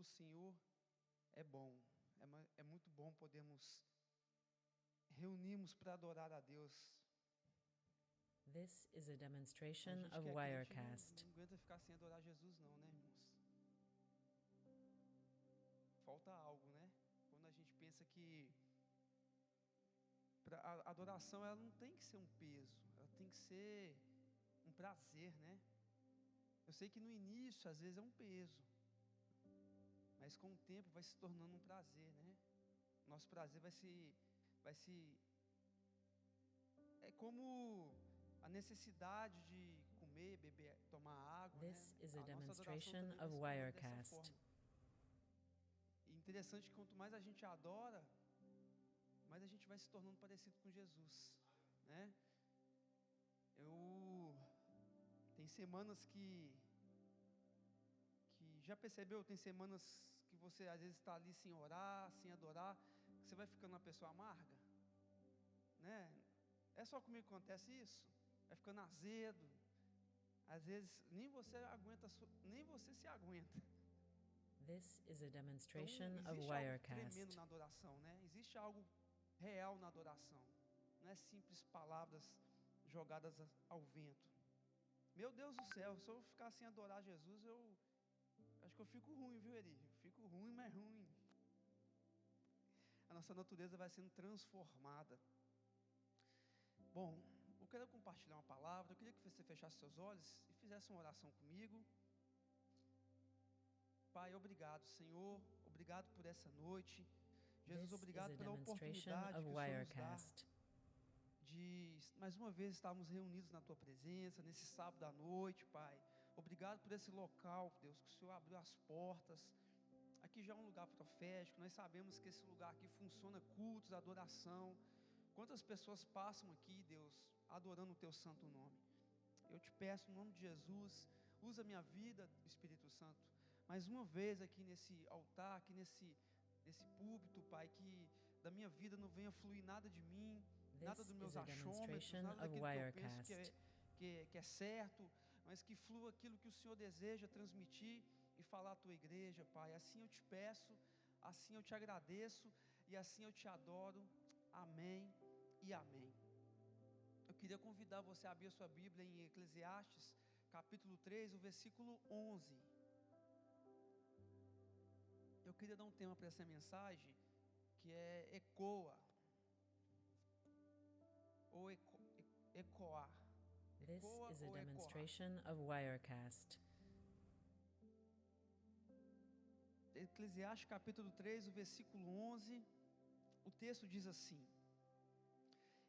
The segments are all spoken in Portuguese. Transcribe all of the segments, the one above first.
do Senhor é bom. É muito bom podermos reunirmos para adorar a Deus. This is a A demonstration gente of que é crente Wirecast. não aguenta ficar sem adorar Jesus não, né, irmãos? Falta algo, né? Quando a gente pensa que a adoração, ela não tem que ser um peso, ela tem que ser um prazer, né? Eu sei que no início às vezes é um peso, mas com o tempo vai se tornando um prazer, né? Nosso prazer vai se é como a necessidade de comer, beber, tomar água, This né? is a A nossa adoração demonstration também vai of se tornando dessa Wirecast. forma. E interessante que quanto mais a gente adora, mais a gente vai se tornando parecido com Jesus, né? Tem semanas que já percebeu, tem semanas que você às vezes está ali sem orar, sem adorar, que você vai ficando uma pessoa amarga, né? É só comigo que acontece isso? Vai ficando azedo, às vezes nem você aguenta, nem você se aguenta. This is a Então demonstration of existe algo tremendo Wirecast. na adoração, né? Existe algo real na adoração, não é simples palavras jogadas ao vento. Meu Deus do céu, se eu ficar sem adorar Jesus, eu acho que eu fico ruim, viu, Eri? Eu fico ruim, mas ruim. A nossa natureza vai sendo transformada. Bom, eu quero compartilhar uma palavra. Eu queria que você fechasse seus olhos e fizesse uma oração comigo. Pai, obrigado, Senhor. Obrigado por essa noite. Jesus, This is a obrigado pela demonstration oportunidade of que o Senhor nos dá Wirecast. de mais uma vez estarmos reunidos na Tua presença, nesse sábado à noite, Pai. Obrigado por esse local, Deus, que o Senhor abriu as portas. Aqui já é um lugar profético, nós sabemos que esse lugar aqui funciona cultos, adoração. Quantas pessoas passam aqui, Deus, adorando o Teu santo nome. Eu te peço, no nome de Jesus, usa a minha vida, Espírito Santo, mais uma vez aqui nesse altar, aqui nesse púlpito, Pai, que da minha vida não venha fluir nada de mim, nada This dos meus is a achômetros, demonstration nada of daquilo que eu penso Wirecast. que é certo, mas que flua aquilo que o Senhor deseja transmitir e falar à Tua igreja, Pai. Assim eu te peço, assim eu te agradeço e assim eu te adoro. Amém e amém. Eu queria convidar você a abrir a sua Bíblia em Eclesiastes, capítulo 3, o versículo 11. Eu queria dar um tema para essa mensagem, que é ecoa, ou ecoar. This Ecoa is a ou ecoar. demonstration of Wirecast. Eclesiastes capítulo 3, o versículo 11, o texto diz assim: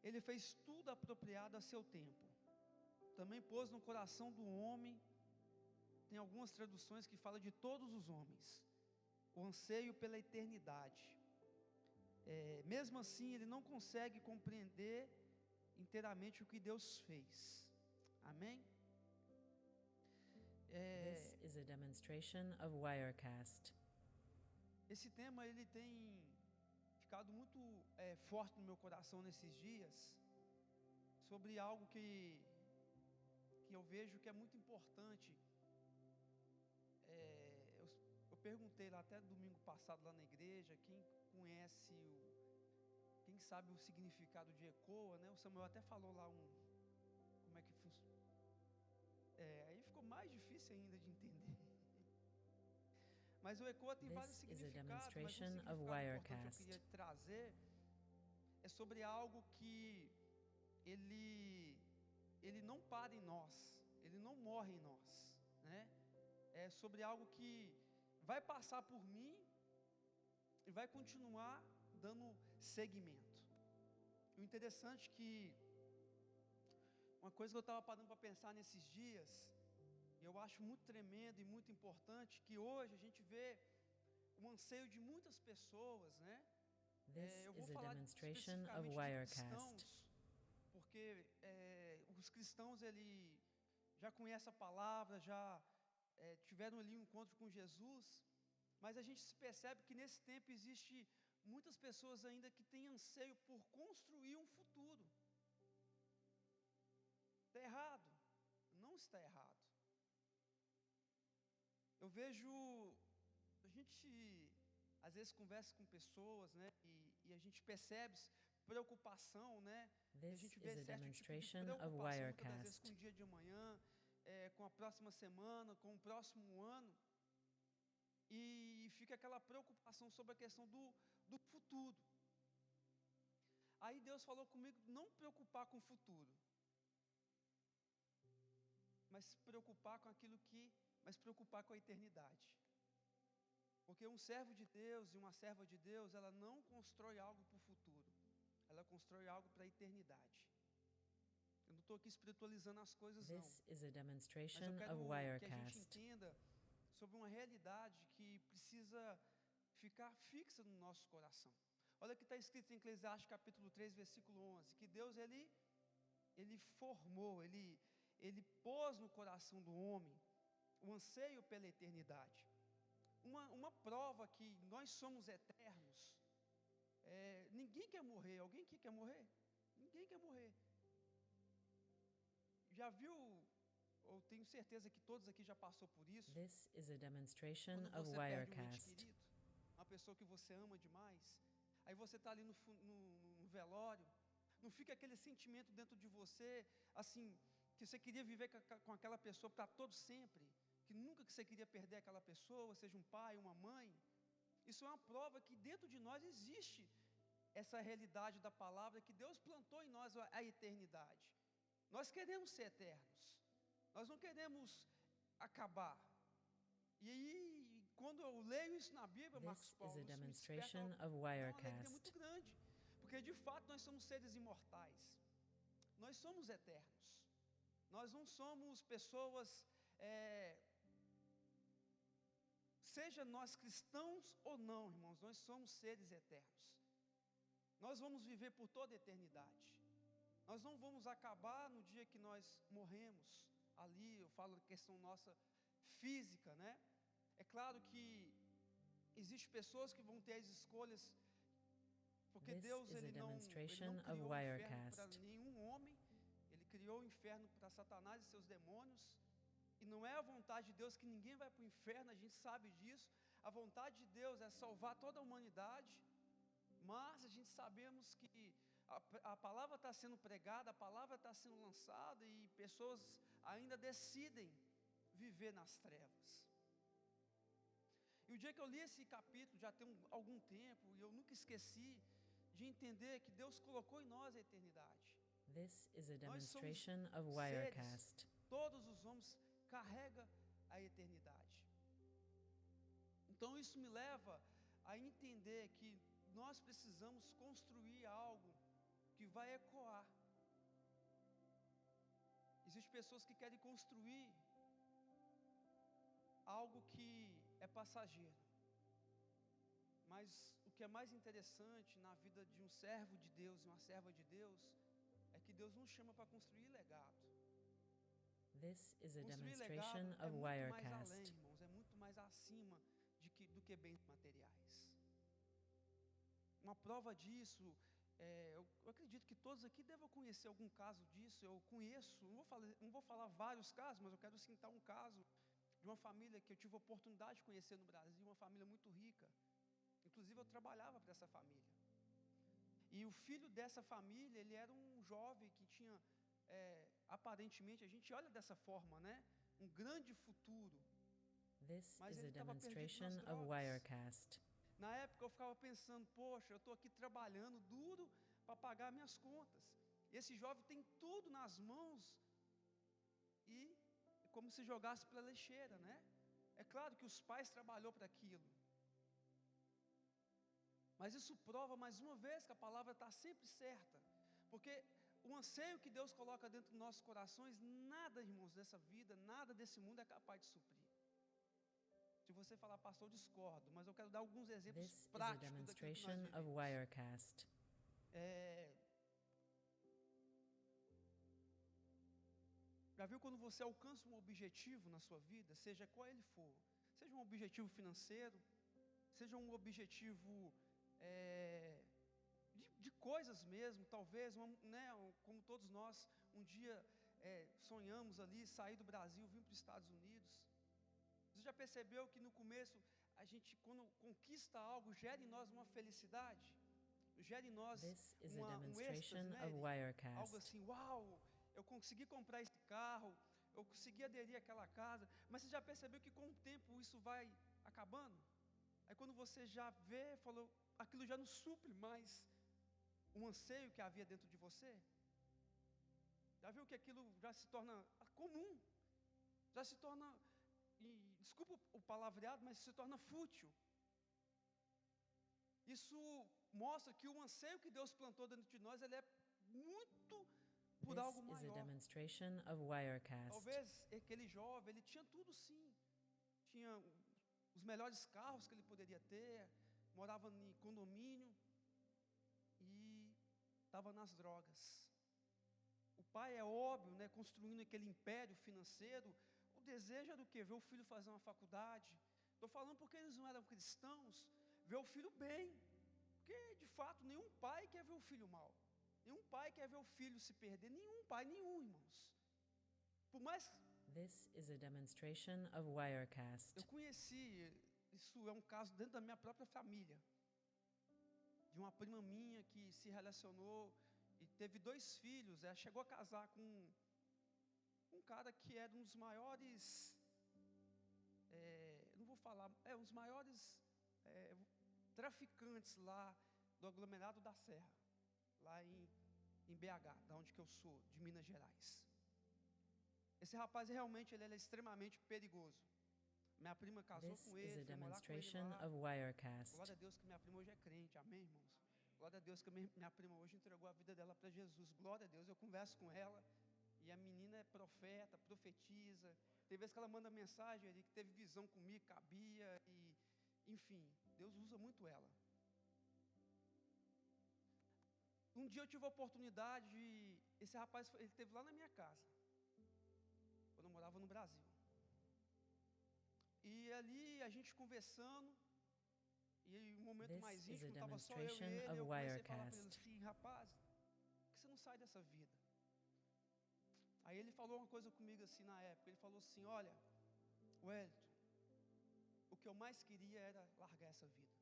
Ele fez tudo apropriado a seu tempo, também pôs no coração do homem, tem algumas traduções que falam de todos os homens, o anseio pela eternidade. Mesmo assim ele não consegue compreender inteiramente o que Deus fez. Amém? This is a demonstration of Wirecast. Esse tema ele tem ficado muito forte no meu coração nesses dias, sobre algo que eu vejo que é muito importante. Eu perguntei lá até domingo passado lá na igreja, quem conhece, quem sabe o significado de ecoa, né? O Samuel até falou lá como é que funciona. Aí ficou mais difícil ainda de entender. Mas o ecoa tem vários This is a significados, mas um demonstration of significado importante que eu Wirecast. queria trazer é sobre algo que ele não para em nós, ele não morre em nós, né? É sobre algo que vai passar por mim e vai continuar dando seguimento. O interessante é que uma coisa que eu estava parando para pensar nesses dias, e eu acho muito tremendo e muito importante, que hoje a gente vê o anseio de muitas pessoas, né? This Eu vou is a falar demonstration of especificamente de Wirecast. cristãos, porque os cristãos ele já conhecem a palavra, já tiveram ali um encontro com Jesus, mas a gente se percebe que nesse tempo existe muitas pessoas ainda que têm anseio por construir um futuro. Está errado? Não está errado. Eu vejo, a gente às vezes conversa com pessoas, né? E a gente percebe preocupação, né? A This gente is vê a certo tipo de demonstration of preocupação, muitas das vezes com o Wirecast. dia de amanhã, com a próxima semana, com o próximo ano. E fica aquela preocupação sobre a questão do futuro. Aí Deus falou comigo, não preocupar com o futuro, mas preocupar com aquilo mas preocupar com a eternidade. Porque um servo de Deus e uma serva de Deus, ela não constrói algo para o futuro, ela constrói algo para a eternidade. Eu não estou aqui espiritualizando as coisas não, This is a mas eu demonstration of quero que a gente Wirecast. entenda sobre uma realidade que precisa ficar fixa no nosso coração. Olha o que está escrito em Eclesiastes capítulo 3, versículo 11, que Deus, Ele formou, Ele pôs no coração do homem o anseio pela eternidade. Uma prova que nós somos eternos, ninguém quer morrer. Alguém aqui quer morrer? Ninguém quer morrer. Já viu, eu tenho certeza que todos aqui já passou por isso, This is a demonstration quando of você perde um ente Wirecast. querido, uma pessoa que você ama demais, aí você está ali no velório, não fica aquele sentimento dentro de você, assim, que você queria viver com aquela pessoa para todo sempre, que nunca que você queria perder aquela pessoa, seja um pai, uma mãe. Isso é uma prova que dentro de nós existe essa realidade da palavra, que Deus plantou em nós a eternidade. Nós queremos ser eternos, nós não queremos acabar. E aí, quando eu leio isso na Bíblia, Marcos This is Paulo, a isso me desperta demonstration of uma alegria muito Wirecast. grande, porque de fato nós somos seres imortais, nós somos eternos, nós não somos pessoas, seja nós cristãos ou não, irmãos, nós somos seres eternos, nós vamos viver por toda a eternidade, nós não vamos acabar no dia que nós morremos, ali eu falo da questão nossa física, né? É claro que existem pessoas que vão ter as escolhas, porque This Deus is a ele não demonstration of criou o inferno para Wirecast. nenhum homem, Ele criou o inferno para Satanás e seus demônios, e não é a vontade de Deus que ninguém vai para o inferno, a gente sabe disso. A vontade de Deus é salvar toda a humanidade, mas a gente sabemos que a palavra está sendo pregada, a palavra está sendo lançada, e pessoas ainda decidem viver nas trevas. E o dia que eu li esse capítulo, já tem algum tempo, e eu nunca esqueci de entender que Deus colocou em nós a eternidade. This is a Nós demonstration somos of seres, Wirecast. todos os homens carregam a eternidade. Então isso me leva a entender que nós precisamos construir algo que vai ecoar. Existem pessoas que querem construir algo que é passageiro, mas o que é mais interessante na vida de um servo de Deus e uma serva de Deus é que Deus nos chama para construir legado. This is a Construir demonstration legado é of muito mais Wirecast. além, irmãos, é muito mais acima do que bens materiais. Uma prova disso, eu acredito que todos aqui devem conhecer algum caso disso. Eu conheço, não vou falar vários casos, mas eu quero citar um caso de uma família que eu tive a oportunidade de conhecer no Brasil, uma família muito rica. Inclusive eu trabalhava para essa família. E o filho dessa família, ele era um jovem que tinha, aparentemente, a gente olha dessa forma, né? Um grande futuro. This Mas is ele a estava perdido demonstration nas of drogas. Wirecast. Na época eu ficava pensando, poxa, eu estou aqui trabalhando duro para pagar minhas contas. Esse jovem tem tudo nas mãos e é como se jogasse pela lixeira, né? É claro que os pais trabalhou para aquilo. Mas isso prova mais uma vez que a palavra está sempre certa. Porque o anseio que Deus coloca dentro dos nossos corações, nada, irmãos, dessa vida, nada desse mundo é capaz de suprir. Se você falar, pastor, eu discordo, mas eu quero dar alguns exemplos This is a práticos daquilo que nós demonstration of vivemos. Wirecast. Já viu quando você alcança um objetivo na sua vida, seja qual ele for, seja um objetivo financeiro, seja um objetivo de coisas mesmo, talvez, né, como todos nós, um dia sonhamos ali, sair do Brasil, vir para os Estados Unidos. Você já percebeu que no começo a gente, quando conquista algo, gera em nós uma felicidade, gera em nós This is a um demonstration êxtase, né? of Algo Wirecast. assim, uau, eu consegui comprar esse carro, eu consegui aderir àquela casa, mas você já percebeu que com o tempo isso vai acabando? Aí quando você já vê, falou, aquilo já não supre mais um anseio que havia dentro de você? Já viu que aquilo já se torna comum, já se torna, e desculpa o palavreado, mas se torna fútil. Isso mostra que o anseio que Deus plantou dentro de nós, ele é muito por This algo is a maior. demonstration of Wirecast. Talvez aquele jovem, ele tinha tudo sim, tinha os melhores carros que ele poderia ter, morava em condomínio e estava nas drogas. O pai é óbvio, né, construindo aquele império financeiro. O desejo era do quê? Ver o filho fazer uma faculdade. Estou falando porque eles não eram cristãos. Ver o filho bem, porque de fato nenhum pai quer ver o filho mal, nenhum pai quer ver o filho se perder, nenhum pai, nenhum, irmãos. Por mais This is a demonstration of Wirecast. eu conheci, isso é um caso dentro da minha própria família, de uma prima minha que se relacionou e teve 2 filhos. Ela chegou a casar com um cara que era um dos maiores, não vou falar, um dos maiores traficantes lá do aglomerado da Serra, lá em BH, da onde que eu sou, de Minas Gerais. Esse rapaz realmente ele é extremamente perigoso. Minha prima casou This com is ele, a foi morar com ele demonstration lá. of Wirecast. Glória a Deus que minha prima hoje é crente, amém, irmãos? Glória a Deus que minha prima hoje entregou a vida dela para Jesus. Glória a Deus, eu converso com ela e a menina é profeta, profetiza. Tem vezes que ela manda mensagem ali, que teve visão comigo, cabia, e enfim, Deus usa muito ela. Um dia eu tive a oportunidade esse rapaz, ele esteve lá na minha casa, quando eu morava no Brasil. E ali a gente conversando, e um momento mais This is a íntimo, estava só eu e demonstration ele, of eu comecei a falar para ele Wirecast. assim, rapaz, por que você não sai dessa vida? Aí ele falou uma coisa comigo assim na época, ele falou assim, olha, Wellington, o que eu mais queria era largar essa vida.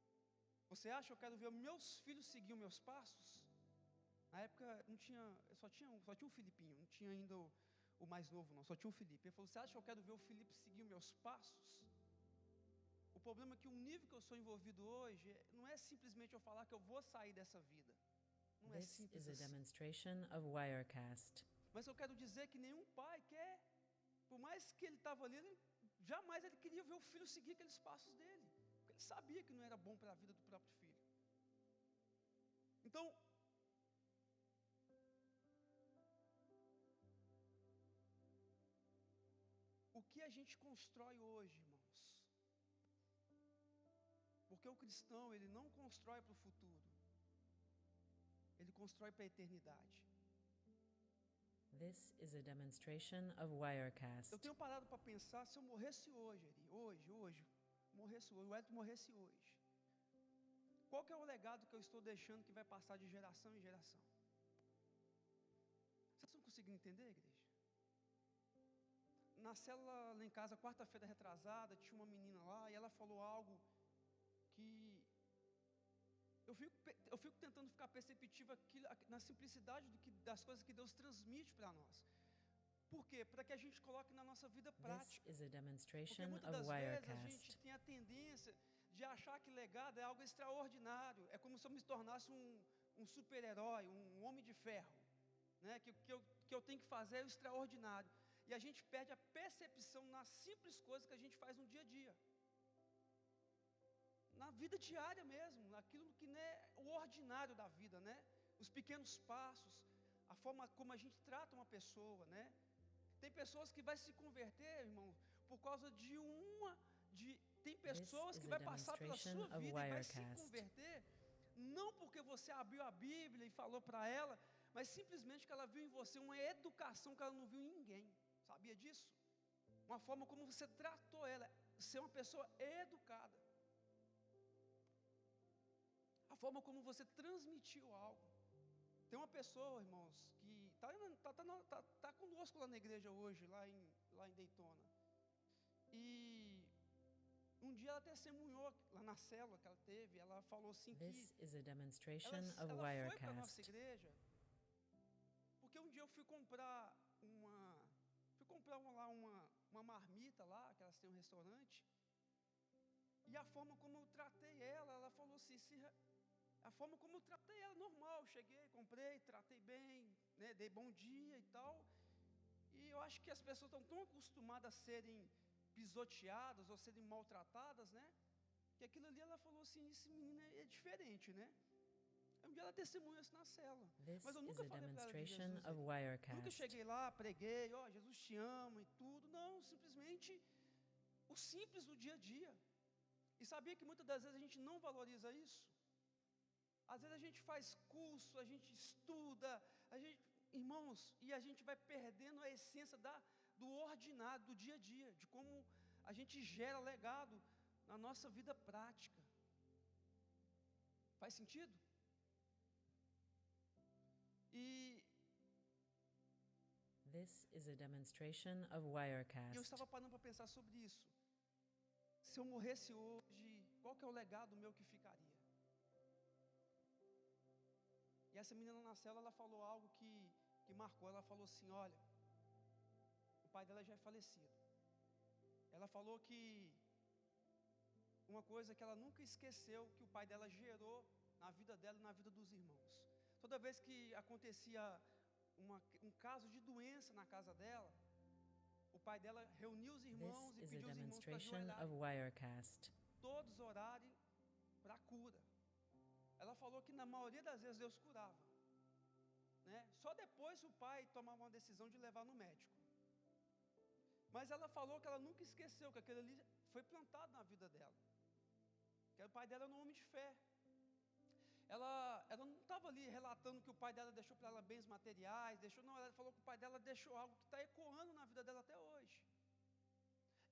Você acha que eu quero ver meus filhos seguir os meus passos? Na época não tinha, só tinha um Filipinho, não tinha ainda o mais novo não, só tinha um Felipe. Ele falou, você acha que eu quero ver o Felipe seguir os meus passos? O problema é que o nível que eu sou envolvido hoje, não é simplesmente eu falar que eu vou sair dessa vida. Não é This simples is a assim. demonstration of Wirecast. Mas eu quero dizer que nenhum pai quer, por mais que ele estava ali, jamais ele queria ver o filho seguir aqueles passos dele, porque ele sabia que não era bom para a vida do próprio filho. Então, o que a gente constrói hoje, irmãos? Porque o cristão, ele não constrói para o futuro, ele constrói para a eternidade. This is a demonstration of Wirecast. Eu tenho parado para pensar, se eu morresse hoje, morresse hoje, o Edson morresse hoje, qual que é o legado que eu estou deixando que vai passar de geração em geração? Vocês estão conseguindo entender, igreja? Na célula lá em casa, quarta-feira retrasada, tinha uma menina lá e ela falou algo que eu fico tentando ficar perceptivo na simplicidade das coisas que Deus transmite para nós. Por quê? Para que a gente coloque na nossa vida prática. This is a Porque demonstration muitas of das vezes a Wirecast. gente tem a tendência de achar que legado é algo extraordinário. É como se eu me tornasse um super-herói, um homem de ferro, né? Que eu tenho que fazer é o extraordinário. E a gente perde a percepção nas simples coisas que a gente faz no dia a dia. Na vida diária mesmo, naquilo que não é o ordinário da vida, né? Os pequenos passos, a forma como a gente trata uma pessoa, né? Tem pessoas que vai se converter, irmão, por causa tem pessoas que vai passar pela sua vida e vai se converter, não porque você abriu a Bíblia e falou para ela, mas simplesmente que ela viu em você uma educação que ela não viu em ninguém. Sabia disso? Uma forma como você tratou ela, ser uma pessoa educada. A forma como você transmitiu algo. Tem uma pessoa, irmãos, que está conosco lá na igreja hoje, lá em Daytona. E Um dia ela testemunhou lá na célula que ela teve, ela falou assim que This is a demonstration of ela foi para a nossa Wirecast. igreja, porque um dia eu fui comprar uma marmita lá, que elas têm um restaurante, e a forma como eu tratei ela falou assim, a forma como eu tratei ela, normal, cheguei, comprei, tratei bem, né, dei bom dia e tal, e eu acho que as pessoas estão tão acostumadas a serem pisoteadas ou serem maltratadas, né, que aquilo ali ela falou assim, esse menino é diferente, né. Um dia ela testemunhou isso na célula, This mas eu is nunca a falei para ela de demonstration Jesus, of nunca Wirecast. cheguei lá, preguei, ó, Jesus te ama e tudo, não, simplesmente o simples do dia a dia. E sabia que muitas das vezes a gente não valoriza isso? Às vezes a gente faz curso, a gente estuda, irmãos, e a gente vai perdendo a essência do ordinário, do dia a dia, de como a gente gera legado na nossa vida prática. Faz sentido? E This is a demonstration of eu Wirecast. estava parando para pensar sobre isso. Se eu morresse hoje, qual que é o legado meu que ficaria? E essa menina na cela, ela falou algo que marcou. Ela falou assim, olha, o pai dela já é falecido. Ela falou que uma coisa que ela nunca esqueceu, que o pai dela gerou na vida dela e na vida dos irmãos. Toda vez que acontecia um caso de doença na casa dela, o pai dela reunia os irmãos e This is a pediu os irmãos para demonstration of ajoelharem, Wirecast. todos orarem para a cura. Ela falou que na maioria das vezes Deus curava, né? Só depois o pai tomava uma decisão de levar no médico. Mas ela falou que ela nunca esqueceu que aquilo ali foi plantado na vida dela, que o pai dela era um homem de fé. Ela não estava ali relatando que o pai dela deixou para ela bens materiais, não, ela falou que o pai dela deixou algo que está ecoando na vida dela até hoje.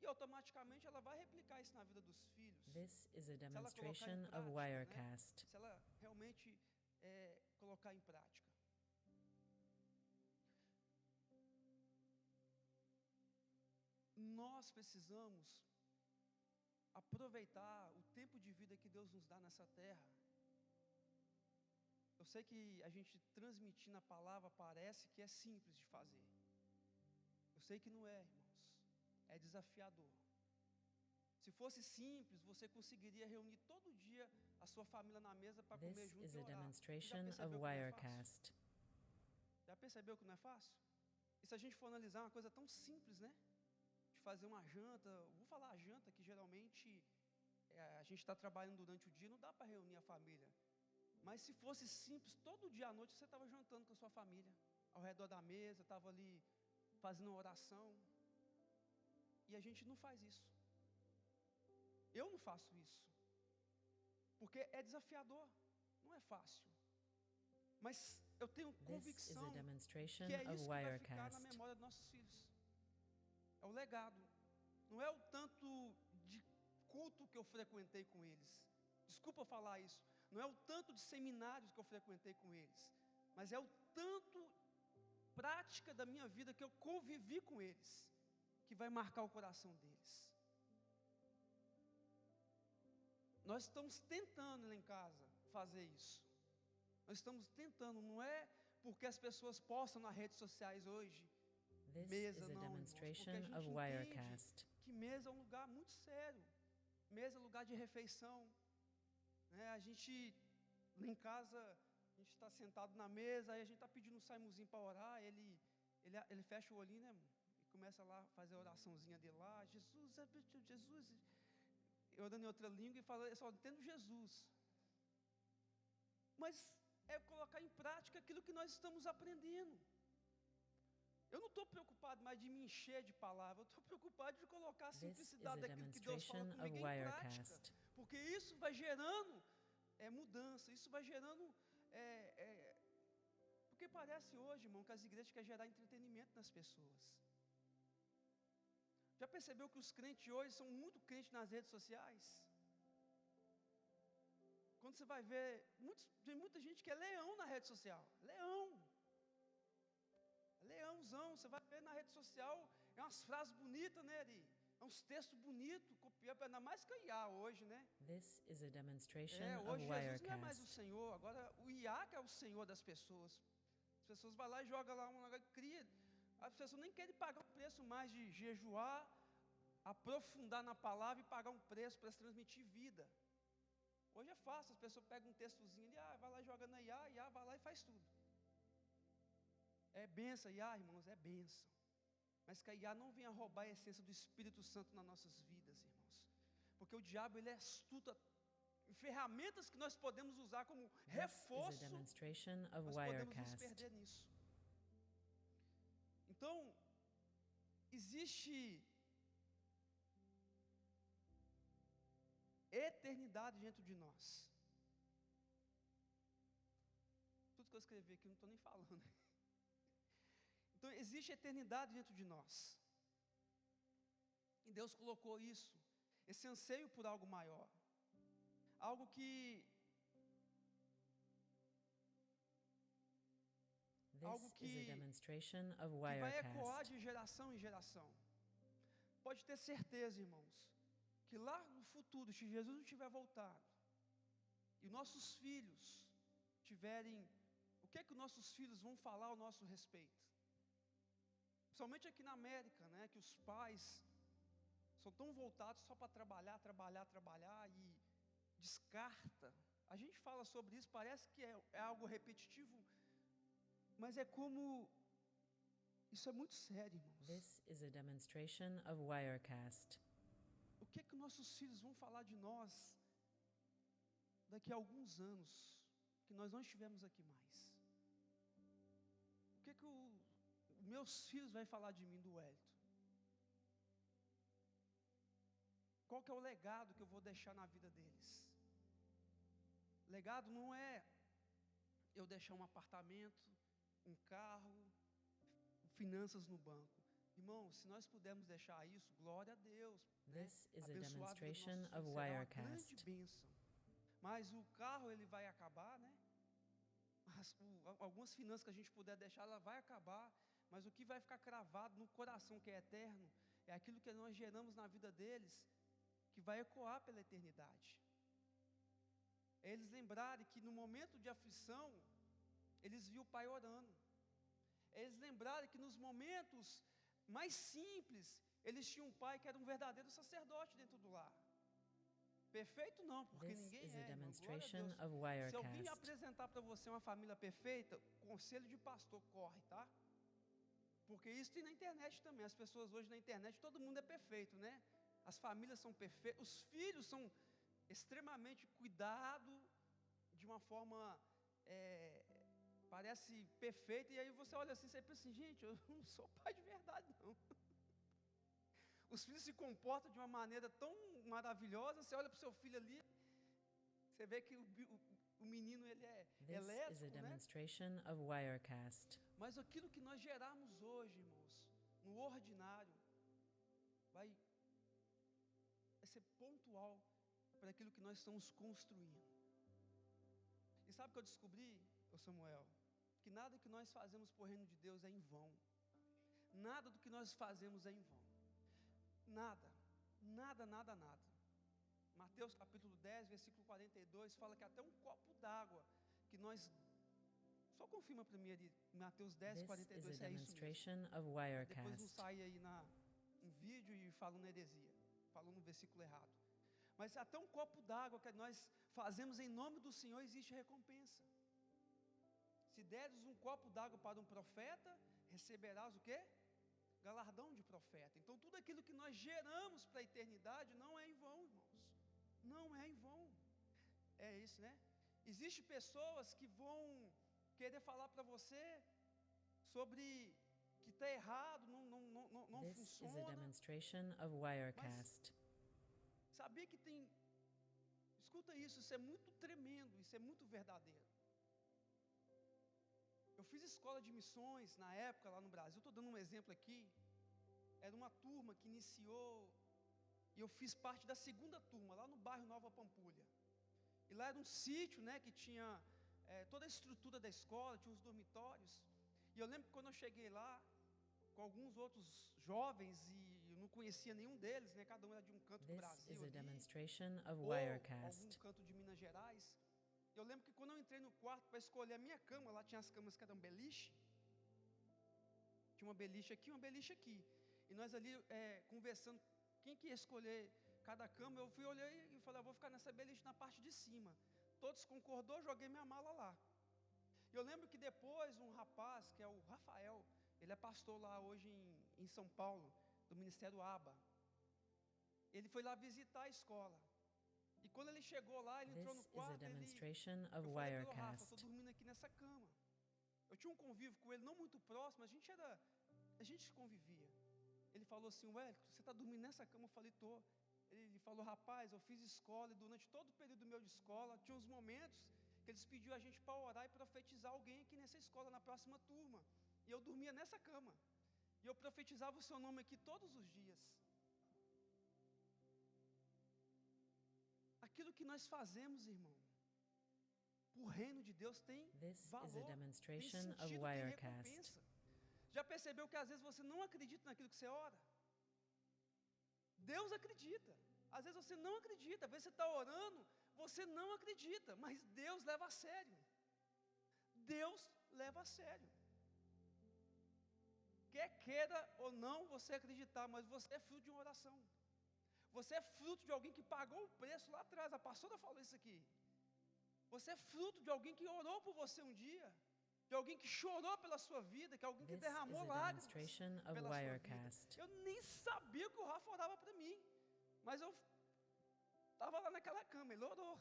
E automaticamente ela vai replicar isso na vida dos filhos. This is a Se ela colocar demonstration em of prática, né? Wirecast. Se ela realmente colocar em prática. Nós precisamos aproveitar o tempo de vida que Deus nos dá nessa terra. Eu sei que a gente transmitindo a palavra parece que é simples de fazer. Eu sei que não é, irmãos. É desafiador. Se fosse simples, você conseguiria reunir todo dia a sua família na mesa para comer This junto is e a orar. demonstration of Já percebeu que não é fácil? Wirecast. Já percebeu que não é fácil? E se a gente for analisar uma coisa tão simples, né? De fazer uma janta, vou falar a janta que geralmente a gente está trabalhando durante o dia, não dá para reunir a família. Mas se fosse simples, todo dia à noite você estava jantando com a sua família, ao redor da mesa, estava ali fazendo uma oração. E a gente não faz isso. Eu não faço isso. Porque é desafiador, não é fácil. Mas eu tenho This is convicção a demonstration que é of isso que vai ficar na Wirecast. memória dos nossos filhos. É o legado. Não é o tanto de culto que eu frequentei com eles. Desculpa falar isso. Não é o tanto de seminários que eu frequentei com eles. Mas é o tanto prática da minha vida que eu convivi com eles, que vai marcar o coração deles. Nós estamos tentando lá em casa fazer isso. Nós estamos tentando, não é porque as pessoas postam nas redes sociais hoje, This mesa is a não, irmãos, porque a demonstration gente of entende Wirecast. que mesa é um lugar muito sério. Mesa é lugar de refeição, né? A gente, lá em casa, a gente está sentado na mesa, aí a gente está pedindo um Saimuzinho para orar, ele fecha o olhinho, né, e começa lá a fazer a oraçãozinha dele lá, Jesus, orando em outra língua e falando, eu só entendo Jesus. Mas é colocar em prática aquilo que nós estamos aprendendo. Eu não estou preocupado mais de me encher de palavra, eu estou preocupado de colocar a simplicidade daquilo que Deus fala comigo em prática. Porque isso vai gerando mudança, isso vai gerando... Porque parece hoje, irmão, que as igrejas querem gerar entretenimento nas pessoas. Já percebeu que os crentes hoje são muito crentes nas redes sociais? Quando você vai ver, tem muita gente que é leão na rede social. Leãozão, você vai ver na rede social, é umas frases bonitas, né, É uns textos bonitos, copiar, ainda mais que a IA hoje, né? This is a demonstration of Hoje Jesus não é mais o Wirecast. Senhor, agora o IA que é o Senhor das pessoas. As pessoas vão lá e jogam lá um negócio, cria. As pessoas nem querem pagar o preço mais de jejuar, aprofundar na palavra e pagar um preço para se transmitir vida. Hoje é fácil, as pessoas pegam um textozinho ali, vai lá e joga na IA vai lá e faz tudo. É bênção, IA, irmãos, é bênção. Mas que a IA não venha roubar a essência do Espírito Santo nas nossas vidas, irmãos. Porque o diabo, ele é astuto. Ferramentas que nós podemos usar como reforço, This is a demonstration of nós podemos nos Wirecast. perder nisso. Então, existe eternidade dentro de nós. Tudo que eu escrevi aqui, eu não estou nem falando. Então, existe eternidade dentro de nós. E Deus colocou isso, esse anseio por algo maior. Algo que This is a demonstration of vai ecoar Wirecast. de geração em geração. Pode ter certeza, irmãos, que lá no futuro, se Jesus não tiver voltado, e nossos filhos tiverem, o que é que nossos filhos vão falar ao nosso respeito? Principalmente aqui na América, né, que os pais são tão voltados só para trabalhar e descarta. A gente fala sobre isso, parece que é algo repetitivo, mas é como, isso é muito sério, irmãos. This is a demonstration of Wirecast. O que é que nossos filhos vão falar de nós daqui a alguns anos, que nós não estivermos aqui mais? O que é que os meus filhos vão falar de mim, do Wellington? Qual que é o legado que eu vou deixar na vida deles? Legado não é eu deixar um apartamento, um carro, finanças no banco. Irmão, se nós pudermos deixar isso, glória a Deus. This is a Abençoar a vida dos demonstration nossos of filhos, será uma Wirecast. grande bênção. Mas o carro, ele vai acabar, né? Algumas finanças que a gente puder deixar, ela vai acabar. Mas o que vai ficar cravado no coração, que é eterno, é aquilo que nós geramos na vida deles, que vai ecoar pela eternidade. É eles lembrarem que no momento de aflição, eles viam o pai orando. É eles lembrarem que nos momentos mais simples, eles tinham um pai que era um verdadeiro sacerdote dentro do lar. Perfeito não, porque This ninguém is a é, irmão. Glória a demonstration Deus. of Se alguém Wirecast. apresentar para você uma família perfeita, conselho de pastor, corre, tá? Porque isso tem na internet também. As pessoas hoje na internet, todo mundo é perfeito, né? As famílias são perfeitas, os filhos são extremamente cuidados de uma forma, parece perfeita, e aí você olha assim, você pensa assim, gente, eu não sou pai de verdade não. Os filhos se comportam de uma maneira tão maravilhosa, você olha para o seu filho ali, você vê que o menino, ele é This is a elétrico, né? demonstration of Wirecast. Mas aquilo que nós gerarmos hoje, irmãos, no ordinário, vai ser pontual para aquilo que nós estamos construindo. E sabe o que eu descobri, Samuel? Que nada que nós fazemos por reino de Deus é em vão. Nada do que nós fazemos é em vão. Nada. Mateus capítulo 10, versículo 42, fala que até um copo d'água que nós... Só confirma para mim ali, Mateus 10, This 42, is a é isso mesmo. demonstration of Depois não Wirecast. sai aí um vídeo e fala uma heresia, falando no versículo errado. Mas até um copo d'água que nós fazemos em nome do Senhor, existe recompensa. Se deres um copo d'água para um profeta, receberás o quê? Galardão de profeta. Então tudo aquilo que nós geramos para a eternidade não é em vão, irmãos. Não é em vão. É isso, né? Existem pessoas que vão querer falar para você sobre que está errado, não This funciona. is a demonstration of Wirecast. Sabia que tem... Escuta isso é muito tremendo, isso é muito verdadeiro. Eu fiz escola de missões na época lá no Brasil, estou dando um exemplo aqui. Era uma turma que iniciou, e eu fiz parte da segunda turma, lá no bairro Nova Pampulha. E lá era um sítio, né, que tinha toda a estrutura da escola, tinha os dormitórios. E eu lembro que quando eu cheguei lá, com alguns outros jovens, e não conhecia nenhum deles, né? Cada um era de um canto do This Brasil is a ali, demonstration of ou algum Wirecast. canto de Minas Gerais. Eu lembro que quando eu entrei no quarto para escolher a minha cama, lá tinha as camas que eram beliche. Tinha uma beliche aqui, uma beliche aqui. E nós ali conversando, quem que ia escolher cada cama, eu fui olhar e falei, vou ficar nessa beliche na parte de cima. Todos concordou, joguei minha mala lá. Eu lembro que depois um rapaz, que é o Rafael, ele é pastor lá hoje em São Paulo, do Ministério ABA. Ele foi lá visitar a escola. E quando ele chegou lá, ele entrou no This is a quarto, demonstration of eu falei para ele, Rafa, eu estou Wirecast. dormindo aqui nessa cama. Eu tinha um convívio com ele, não muito próximo, a gente convivia. Ele falou assim, Wellington, você está dormindo nessa cama? Eu falei, estou. Ele falou, rapaz, eu fiz escola, e durante todo o período meu de escola, tinha uns momentos que eles pediam a gente para orar e profetizar alguém aqui nessa escola, na próxima turma. E eu dormia nessa cama. E eu profetizava o seu nome aqui todos os dias. Aquilo que nós fazemos, irmão, o reino de Deus tem This is a valor, tem demonstration of sentido, tem Wirecast. recompensa. Já percebeu que às vezes você não acredita naquilo que você ora? Deus acredita. Às vezes você não acredita, às vezes você está orando, você não acredita, mas Deus leva a sério. Deus leva a sério. Quer queira ou não você acreditar, mas você é fruto de uma oração. Você é fruto de alguém que pagou o preço lá atrás. A pastora falou isso aqui. Você é fruto de alguém que orou por você um dia, de alguém que chorou pela sua vida, que alguém que This is derramou a lágrimas demonstration of pela sua vida. Wirecast. Eu nem sabia que o Rafa orava para mim, mas eu estava lá naquela cama, ele orou.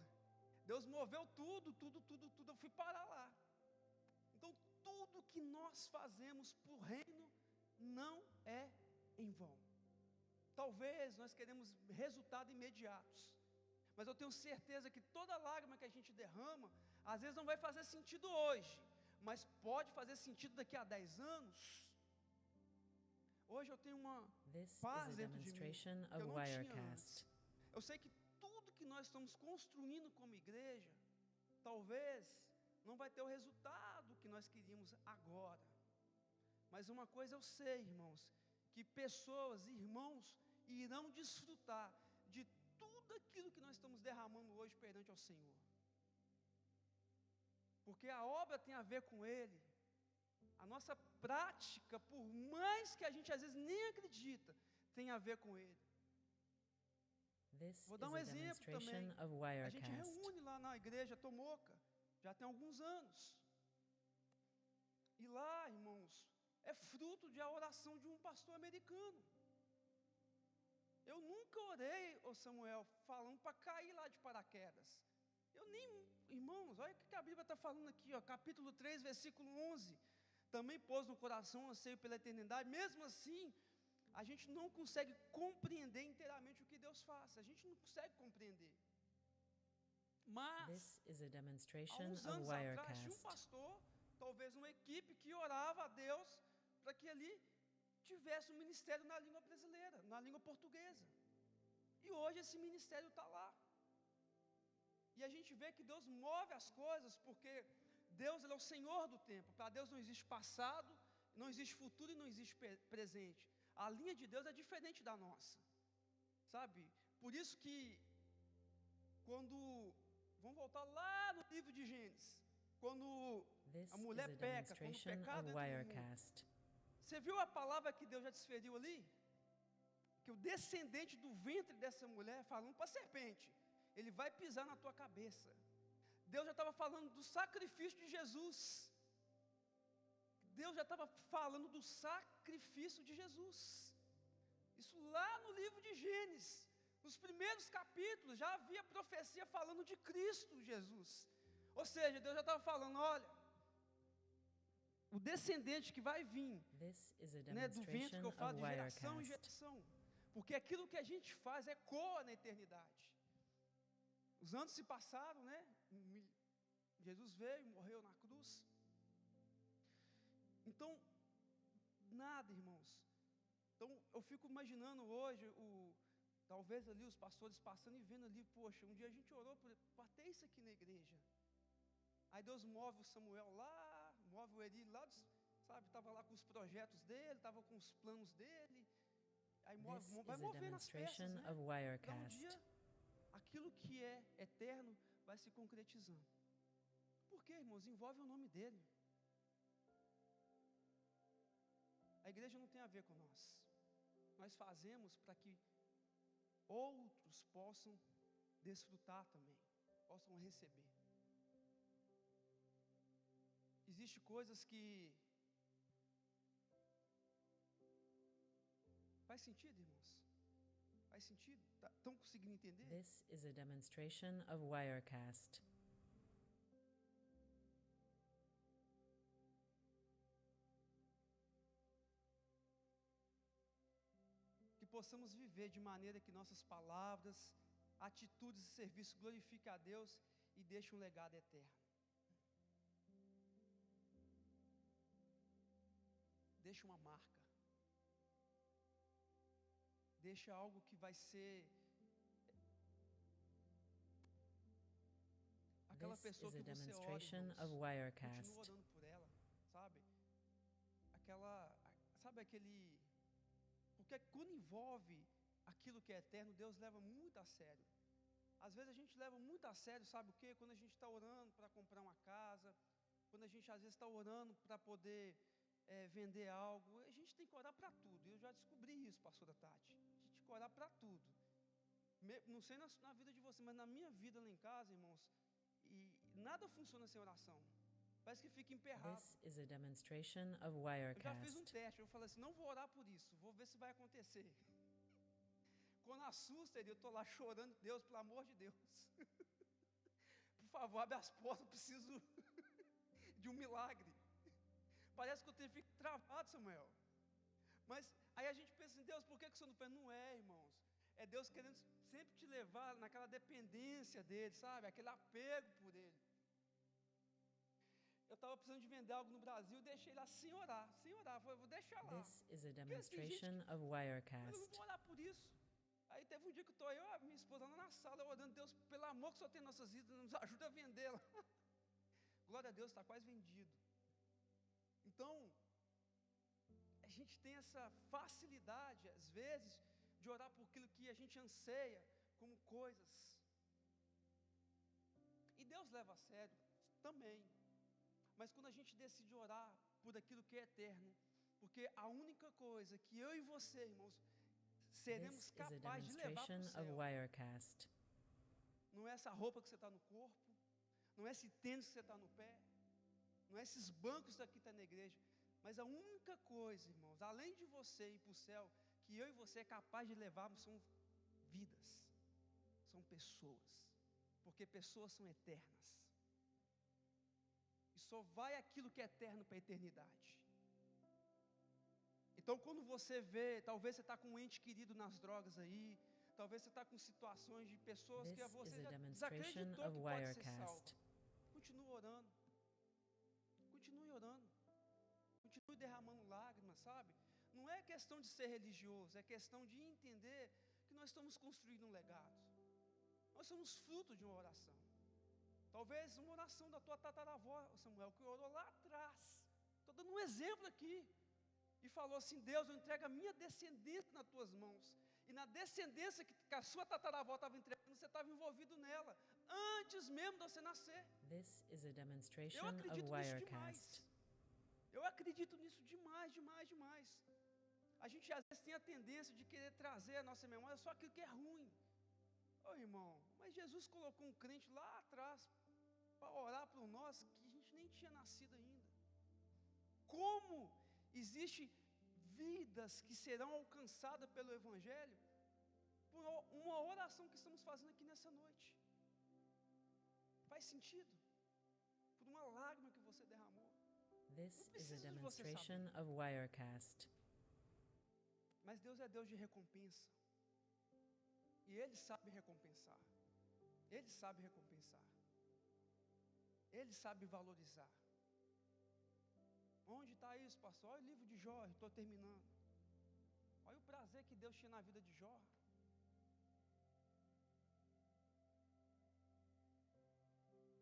Deus moveu tudo, eu fui parar lá. Então, tudo que nós fazemos por reino não é em vão. Talvez nós queremos resultados imediatos, mas eu tenho certeza que toda lágrima que a gente derrama, às vezes não vai fazer sentido hoje, mas pode fazer sentido daqui a 10 anos. Hoje eu tenho uma This is paz a dentro de mim demonstration que eu of não tinha Wirecast. antes. Eu sei que tudo que nós estamos construindo como igreja, talvez não vai ter o resultado que nós queríamos agora. Mas uma coisa eu sei, irmãos, que pessoas, irmãos, irão desfrutar de tudo aquilo que nós estamos derramando hoje perante ao Senhor. Porque a obra tem a ver com Ele. A nossa prática, por mais que a gente às vezes nem acredita, tem a ver com Ele. This Vou is dar um a exemplo também. demonstration of A gente Wirecast. reúne lá na igreja Tomoca, já tem alguns anos. E lá, irmãos, é fruto de a oração de um pastor americano. Eu nunca orei, ô Samuel, falando para cair lá de paraquedas. Eu nem, irmãos, olha o que a Bíblia está falando aqui, ó, capítulo 3, versículo 11. Também pôs no coração um anseio pela eternidade. Mesmo assim, a gente não consegue compreender inteiramente o que Deus faz. A gente não consegue compreender. Mas, This is a há demonstration uns of anos atrás, tinha um Wirecast. pastor, talvez uma equipe, que orava a Deus para que ali tivesse um ministério na língua brasileira, na língua portuguesa. E hoje esse ministério está lá. E a gente vê que Deus move as coisas, porque Deus, Ele é o Senhor do tempo. Para Deus não existe passado, não existe futuro e não existe presente. A linha de Deus é diferente da nossa, sabe? Por isso que, vamos voltar lá no livro de Gênesis, quando This a is mulher a peca, quando o demonstration pecado of entra no mundo. Wirecast. Você viu a palavra que Deus já desferiu ali? Que o descendente do ventre dessa mulher, falando para a serpente, ele vai pisar na tua cabeça. Deus já estava falando do sacrifício de Jesus. Deus já estava falando do sacrifício de Jesus. Isso lá no livro de Gênesis. Nos primeiros capítulos já havia profecia falando de Cristo Jesus. Ou seja, Deus já estava falando, olha, o descendente que vai vir, This is a do ventre demonstration que eu falo of de geração em Wirecast. geração. Porque aquilo que a gente faz ecoa na eternidade. Os anos se passaram, né? Jesus veio, morreu na cruz. Então, nada, irmãos. Então, eu fico imaginando hoje, talvez ali os pastores passando e vendo ali, poxa, um dia a gente orou para ter isso aqui na igreja. Aí Deus move o Samuel lá, move o Eri lá, sabe, estava lá com os projetos dele, estava com os planos dele. Aí This vai is a movendo as peças, demonstration né? of Então, um Wirecast. dia, aquilo que é eterno vai se concretizando. Por quê, irmãos? Envolve o nome dele. A igreja não tem a ver com nós. Nós fazemos para que outros possam desfrutar também, possam receber. Existem coisas que... Faz sentido, irmãos? Faz sentido? Estão conseguindo entender? This is a demonstration of Wirecast. Que possamos viver de maneira que nossas palavras, atitudes e serviços glorifiquem a Deus e deixem um legado eterno. Deixa uma marca. Deixa algo que vai ser aquela This pessoa is a que você ora, demonstration irmãos, of continua Wirecast. orando por ela, sabe? Sabe aquele... Porque quando envolve aquilo que é eterno, Deus leva muito a sério. Às vezes a gente leva muito a sério, sabe o quê? Quando a gente está orando para comprar uma casa, quando a gente às vezes está orando para poder vender algo, a gente tem que orar para tudo. Eu já descobri isso, pastora Tati. A gente tem que orar para tudo. Não sei na vida de você, mas na minha vida lá em casa, irmãos, e nada funciona sem oração. Parece que fica emperrado. This is a demonstration of Eu já fiz um Wirecast. teste, eu falei assim, não vou orar por isso, vou ver se vai acontecer. Quando assusta, eu estou lá chorando, Deus, pelo amor de Deus. Por favor, abre as portas, eu preciso de um milagre. Parece que eu tenho ficado travado, Samuel. Mas aí a gente pensa assim, Deus, por que o Senhor não faz? Não é, irmãos. É Deus querendo sempre te levar naquela dependência dEle, sabe? Aquele apego por Ele. Eu estava precisando de vender algo no Brasil, deixei lá sem orar. Falei, vou deixar lá. This is a Porque tem gente demonstration of eu não Wirecast. vou orar por isso. Aí teve um dia que eu e minha esposa lá na sala, orando, Deus, pelo amor que só tem em nossas vidas, nos ajuda a vendê-la. Glória a Deus, está quase vendido. Então, a gente tem essa facilidade, às vezes, de orar por aquilo que a gente anseia, como coisas. E Deus leva a sério também. Mas quando a gente decide orar por aquilo que é eterno, porque a única coisa que eu e você, irmãos, seremos This is a capazes de levar para o demonstration of céu, Wirecast. não é essa roupa que você está no corpo, não é esse tênis que você está no pé, não é esses bancos que estão na igreja, mas a única coisa, irmãos, além de você ir para o céu, que eu e você é capaz de levarmos são vidas, são pessoas, porque pessoas são eternas. E só vai aquilo que é eterno para a eternidade. Então quando você vê, talvez você está com um ente querido nas drogas aí, talvez você está com situações de pessoas que This você is a já demonstration desacreditou of que pode ser Wirecast. salvo. Continue orando. Continue orando. Continue derramando lágrimas, sabe? Não é questão de ser religioso, é questão de entender que nós estamos construindo um legado. Nós somos fruto de uma oração. Talvez uma oração da tua tataravó, Samuel, que orou lá atrás. Estou dando um exemplo aqui. E falou assim, Deus, eu entrego a minha descendência nas tuas mãos. E na descendência que a sua tataravó estava entregando, você estava envolvido nela. Antes mesmo de você nascer. This is a Eu demonstration of acredito nisso Wirecast. demais. Eu acredito nisso demais. A gente às vezes tem a tendência de querer trazer à nossa memória só aquilo que é ruim. Ô irmão, mas Jesus colocou um crente lá atrás para orar por nós que a gente nem tinha nascido ainda. Como existem vidas que serão alcançadas pelo Evangelho por uma oração que estamos fazendo aqui nessa noite. Faz sentido? Por uma lágrima que você derramou. This is a preciso de você demonstration of Wirecast. Mas Deus é Deus de recompensa. E Ele sabe recompensar. Ele sabe recompensar. Ele sabe valorizar. Onde está isso, pastor? Olha o livro de Jó, estou terminando. Olha o prazer que Deus tinha na vida de Jó.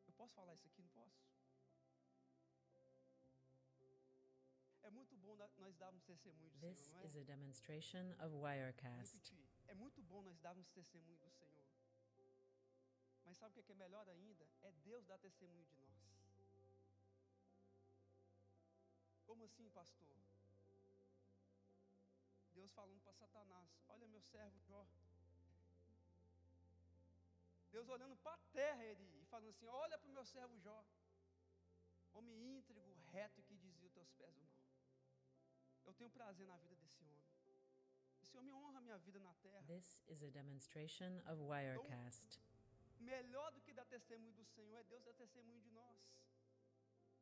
Eu posso falar isso aqui? Não posso? É muito bom nós darmos testemunho do This Senhor, não is é? a demonstration of Vou Wirecast. repetir. É muito bom nós darmos testemunho do Senhor. Mas sabe o que é melhor ainda? É Deus dar testemunho de nós. Como assim, pastor? Deus falando para Satanás: olha meu servo Jó. Deus olhando para a terra e falando assim: olha para o meu servo Jó, homem íntegro, reto, que desvia os teus pés do mal. Eu tenho prazer na vida desse homem. Esse homem honra a minha vida na terra. This is a demonstration of Wirecast. Melhor do que dar testemunho do Senhor é Deus dar testemunho de nós.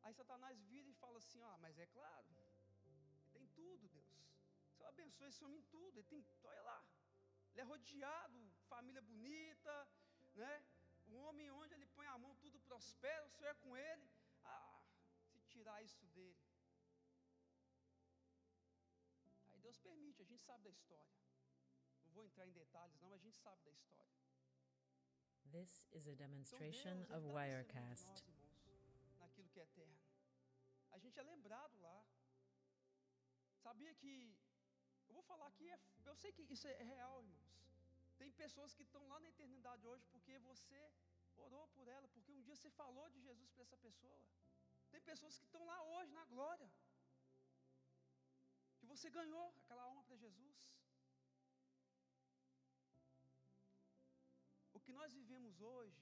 Aí Satanás vira e fala assim: ah, mas é claro, ele tem tudo, Deus. O Senhor abençoa esse homem em tudo, ele tem, olha lá, ele é rodeado, família bonita, né? Um homem onde ele põe a mão, tudo prospera, o Senhor é com ele. Ah, se tirar isso dele. Aí Deus permite, a gente sabe da história. Não vou entrar em detalhes não, mas a gente sabe da história. This is a Então demonstration Deus, of ele dá testemunho de Wirecast. nós, irmãos, naquilo que é eterno. A gente é lembrado lá. Sabia que, eu vou falar aqui, eu sei que isso é real, irmãos. Tem pessoas que estão lá na eternidade hoje porque você orou por ela, porque um dia você falou de Jesus para essa pessoa. Tem pessoas que estão lá hoje na glória, que você ganhou aquela alma para Jesus. O que nós vivemos hoje,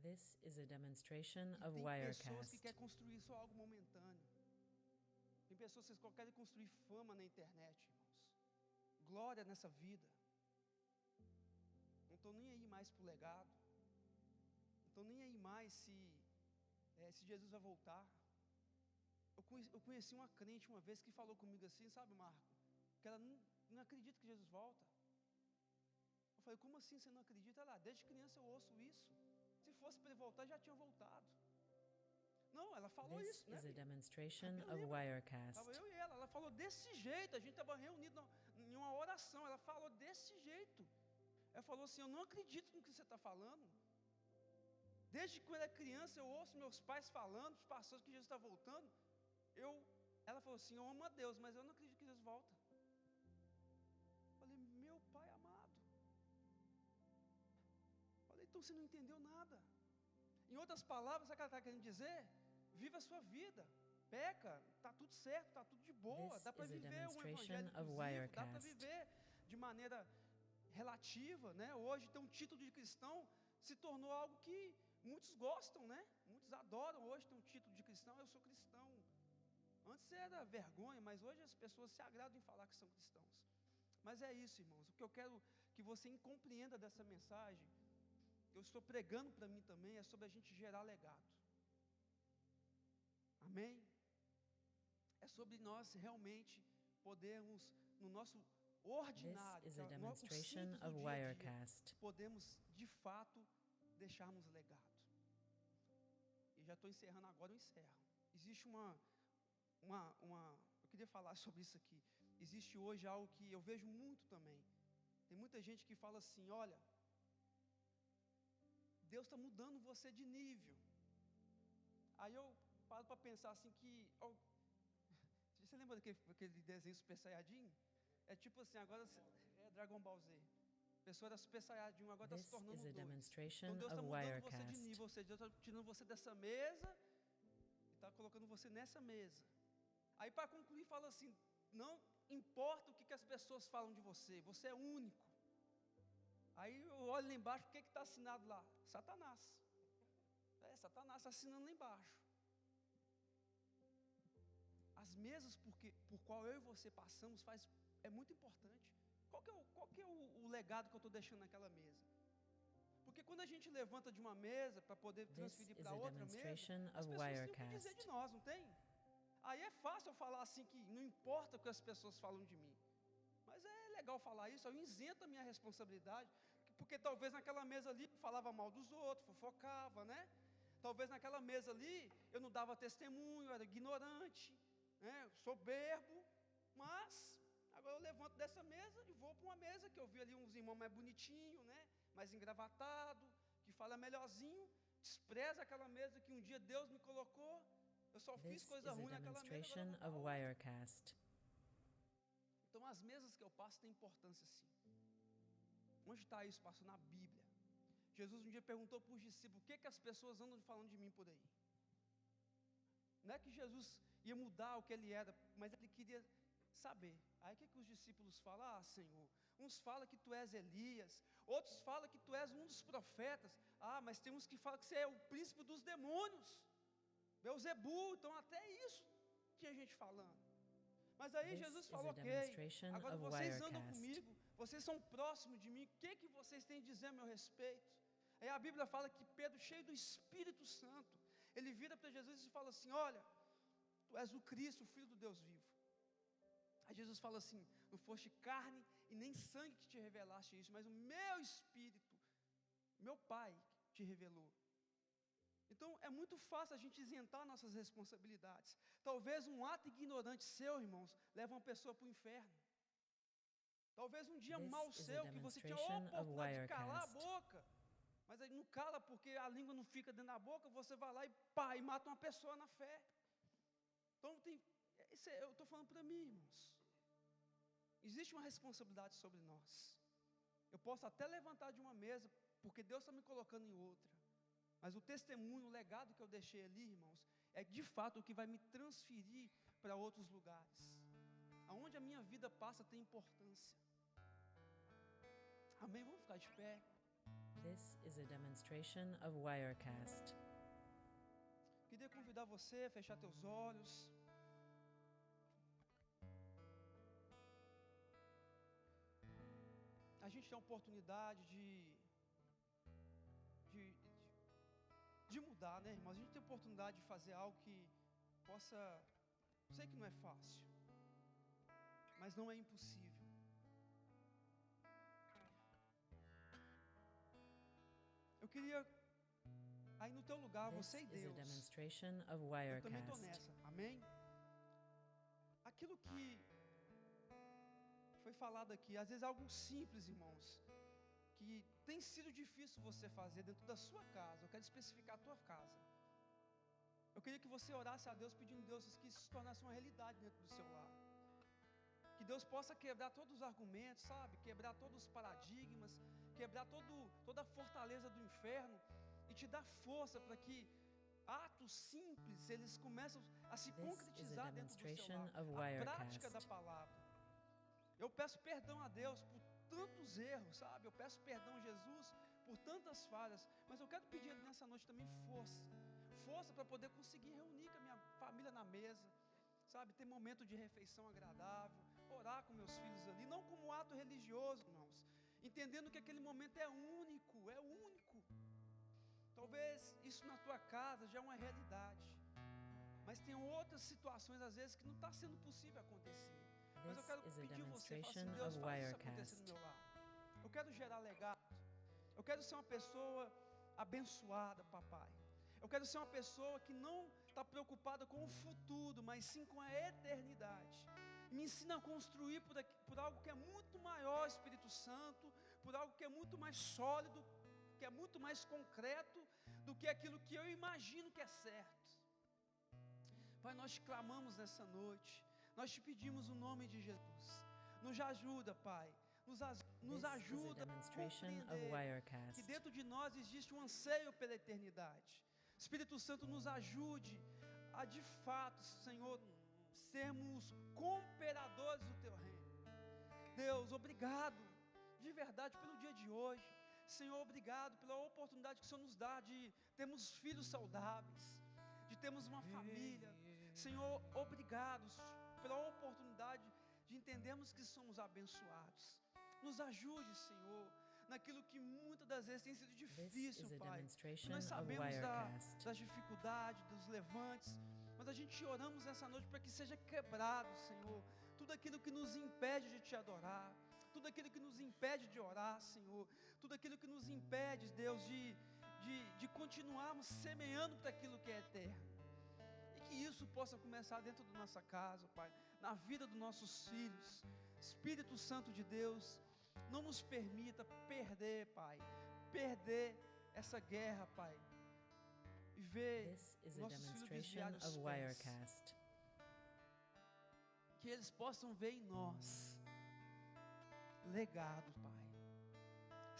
This is a demonstration of tem pessoas que Wirecast. querem construir só algo momentâneo. Tem pessoas que querem construir fama na internet, irmãos. Glória nessa vida. Não estou nem aí mais para o legado. Não estou nem aí mais se Jesus vai voltar. Eu conheci uma crente uma vez que falou comigo assim, sabe, Marco? Que ela não acredita que Jesus volta. Eu falei: como assim você não acredita? Ela: desde criança eu ouço isso. Se fosse para ele voltar, já tinha voltado. Não, ela falou This isso, né? is a demonstration Eu of lembro. Wirecast. Estava eu e ela falou desse jeito, a gente estava reunido em uma oração, ela falou desse jeito. Ela falou assim: eu não acredito no que você está falando. Desde quando eu era criança, eu ouço meus pais falando, os pastores, que Jesus está voltando. Ela falou assim: eu amo a Deus, mas eu não acredito que Jesus volta. Eu falei: meu pai amado. Eu falei: então você não entendeu nada. Em outras palavras, sabe o que ela está querendo dizer? Viva a sua vida, peca, está tudo certo, está tudo de boa, This dá para is a viver um demonstration evangelho of inclusivo, dá para Wirecast. viver de maneira relativa, né? Hoje ter um título de cristão se tornou algo que muitos gostam, né? Muitos adoram hoje ter um título de cristão. Eu sou cristão. Antes era vergonha, mas hoje as pessoas se agradam em falar que são cristãos. Mas é isso, irmãos. O que eu quero que você compreenda dessa mensagem, que eu estou pregando para mim também, é sobre a gente gerar legado. Amém? É sobre nós realmente podermos, no nosso ordinário, This is a que é o demonstration simples do of dia a dia, Wirecast. podemos de fato deixarmos legado. E já estou encerrando agora, eu encerro. Existe eu queria falar sobre isso aqui. Existe hoje algo que eu vejo muito também. Tem muita gente que fala assim: olha, Deus está mudando você de nível. Aí eu paro para pensar assim que... você lembra daquele desenho Super Saiyajin? É tipo assim, agora é Dragon Ball Z. A pessoa era Super Saiyajin, agora está se This tornando is a 2. demonstration Então Deus está of mudando você de Wirecast. nível, ou seja, Deus está tirando você dessa mesa e está colocando você nessa mesa. Aí para concluir fala assim: não importa o que as pessoas falam de você, você é único. Aí eu olho lá embaixo, o que está assinado lá? Satanás. Satanás está assinando lá embaixo. As mesas por qual eu e você passamos é muito importante. Qual que é o legado que eu estou deixando naquela mesa? Porque quando a gente levanta de uma mesa para poder This transferir is para a outra mesa, demonstration as of pessoas têm o que dizer Wirecast. de nós, não tem? Aí é fácil eu falar assim que não importa o que as pessoas falam de mim. Mas é legal falar isso, eu isento a minha responsabilidade, porque talvez naquela mesa ali eu falava mal dos outros, fofocava, né? Talvez naquela mesa ali eu não dava testemunho, eu era ignorante, né? Soberbo, mas agora eu levanto dessa mesa e vou para uma mesa que eu vi ali uns irmãos mais bonitinhos, né? Mais engravatado, que fala melhorzinho, despreza aquela mesa que um dia Deus me colocou Eu só fiz This is coisa a ruim naquela mesa. demonstration agora eu of vou dar outra. Wirecast. Então, as mesas que eu passo têm importância, sim. Onde está isso, pastor? Na Bíblia. Jesus um dia perguntou para os discípulos: o que as pessoas andam falando de mim por aí? Não é que Jesus ia mudar o que ele era, mas ele queria saber. Aí o que os discípulos falam? Ah, Senhor, uns falam que tu és Elias, outros falam que tu és um dos profetas. Ah, mas tem uns que falam que você é o príncipe dos demônios, Beelzebu. Então até isso tinha gente falando. Mas aí This Jesus is falou: a ok, demonstration agora of vocês andam Wirecast. comigo, vocês são próximos de mim, o que vocês têm a dizer a meu respeito? Aí a Bíblia fala que Pedro, cheio do Espírito Santo, ele vira para Jesus e fala assim: olha, tu és o Cristo, o Filho do Deus vivo. Aí Jesus fala assim: não foste carne e nem sangue que te revelaste isso, mas o meu Espírito, meu Pai te revelou. Então é muito fácil a gente isentar nossas responsabilidades. Talvez um ato ignorante seu, irmãos, leve uma pessoa para o inferno. Talvez um dia This mau is a seu, que você tinha a demonstration of oportunidade de calar a Wirecast. boca, mas aí não cala porque a língua não fica dentro da boca, você vai lá e pá, e mata uma pessoa na fé. Então eu estou falando para mim, irmãos. Existe uma responsabilidade sobre nós. Eu posso até levantar de uma mesa, porque Deus está me colocando em outra. Mas o testemunho, o legado que eu deixei ali, irmãos, é de fato o que vai me transferir para outros lugares. Aonde a minha vida passa tem importância. Amém? Vamos ficar de pé. This is a demonstration of Wirecast. Queria convidar você a fechar teus olhos. A gente tem a oportunidade de mudar, né, irmãos? A gente tem a oportunidade de fazer algo que possa... Sei que não é fácil, mas não é impossível. Eu queria, aí no teu lugar, This você e is a Deus, demonstration of eu também estou Wirecast. nessa, amém? Aquilo que foi falado aqui, às vezes é algo simples, irmãos, que tem sido difícil você fazer dentro da sua casa. Eu quero especificar a tua casa. Eu queria que você orasse a Deus pedindo a Deus que isso se tornasse uma realidade dentro do seu lar. Que Deus possa quebrar todos os argumentos, sabe? Quebrar todos os paradigmas, quebrar toda a fortaleza do inferno e te dar força para que atos simples, eles começam a se This is a concretizar dentro do seu demonstration lar. of A prática da Wirecast. palavra. Eu peço perdão a Deus por tantos erros, sabe? Eu peço perdão a Jesus por tantas falhas, mas eu quero pedir nessa noite também força para poder conseguir reunir com a minha família na mesa, sabe? Ter momento de refeição agradável, orar com meus filhos ali, não como ato religioso, irmãos, entendendo que aquele momento é único. Talvez isso na tua casa já é uma realidade, mas tem outras situações às vezes que não está sendo possível acontecer. Mas eu quero This is a pedir você, fala assim: demonstration Deus, of faz isso acontecer Wirecast. no meu lar. Eu quero gerar legado. Eu quero ser uma pessoa abençoada, papai. Eu quero ser uma pessoa que não está preocupada com o futuro, mas sim com a eternidade. Me ensina a construir por algo que é muito maior, Espírito Santo, por algo que é muito mais sólido, que é muito mais concreto do que aquilo que eu imagino que é certo. Pai, nós te clamamos nessa noite. Nós te pedimos o nome de Jesus. Nos ajuda, Pai. Nos ajuda a compreender que dentro de nós existe um anseio pela eternidade. Espírito Santo, nos ajude a de fato, Senhor, sermos cooperadores do Teu reino. Deus, obrigado de verdade pelo dia de hoje. Senhor, obrigado pela oportunidade que o Senhor nos dá de termos filhos saudáveis, de termos uma família. Senhor, obrigado pela oportunidade de entendermos que somos abençoados. Nos ajude, Senhor, naquilo que muitas das vezes tem sido difícil, Pai. Nós sabemos das dificuldades, dos levantes, mas a gente oramos essa noite para que seja quebrado, Senhor, tudo aquilo que nos impede de Te adorar, tudo aquilo que nos impede de orar, Senhor, tudo aquilo que nos impede, Deus, de continuarmos semeando para aquilo que é eterno. E que isso possa começar dentro da nossa casa, Pai, na vida dos nossos filhos. Espírito Santo de Deus, não nos permita perder, Pai, perder essa guerra, Pai. e ver This is a nossos filhos demonstration desviarem os of pés. Wirecast. Que eles possam ver em nós legado, Pai.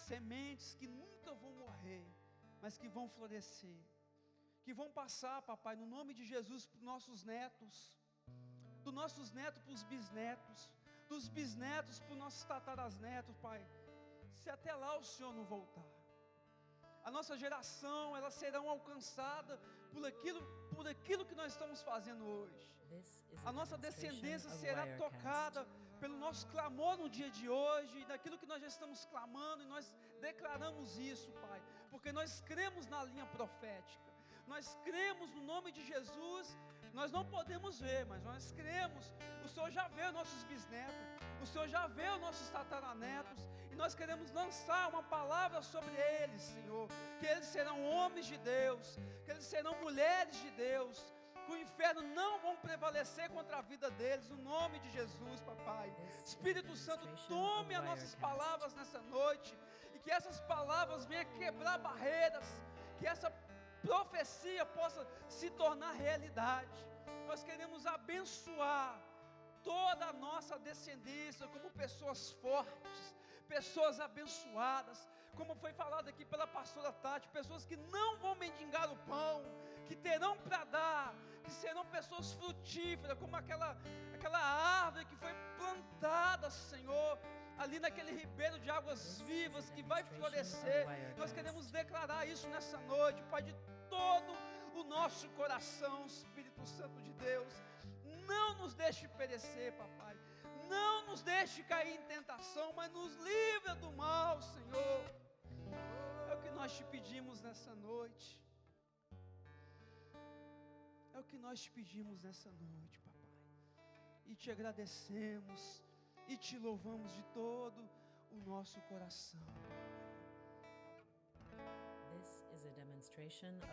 Sementes que nunca vão morrer, mas que vão florescer. Que vão passar, papai, no nome de Jesus, para os nossos netos. Dos nossos netos para os bisnetos. Dos bisnetos para os nossos tatarasnetos, Pai. Se até lá o Senhor não voltar. A nossa geração, elas serão alcançadas por aquilo que nós estamos fazendo hoje. A nossa descendência será tocada pelo nosso clamor no dia de hoje, daquilo que nós já estamos clamando, e nós declaramos isso, Pai, porque nós cremos na linha profética, nós cremos no nome de Jesus. Nós não podemos ver, mas nós cremos. O Senhor já vê os nossos bisnetos, o Senhor já vê os nossos tataranetos, e nós queremos lançar uma palavra sobre eles, Senhor, que eles serão homens de Deus, que eles serão mulheres de Deus, que o inferno não vão prevalecer contra a vida deles, no nome de Jesus, papai. Espírito Santo, tome as nossas palavras nessa noite, e que essas palavras venham quebrar barreiras, que essa profecia possa se tornar realidade. Nós queremos abençoar toda a nossa descendência como pessoas fortes, pessoas abençoadas, como foi falado aqui pela pastora Tati, pessoas que não vão mendigar o pão, que terão para dar, que serão pessoas frutíferas, como aquela árvore que foi plantada, Senhor, ali naquele ribeiro de águas vivas que vai florescer. Nós queremos declarar isso nessa noite, Pai, de todo o nosso coração. Espírito Santo de Deus, não nos deixe perecer, papai, não nos deixe cair em tentação, mas nos livra do mal, Senhor. É o que nós te pedimos nessa noite, é o que nós te pedimos nessa noite, papai, e te agradecemos e te louvamos de todo o nosso coração. This is a demonstration of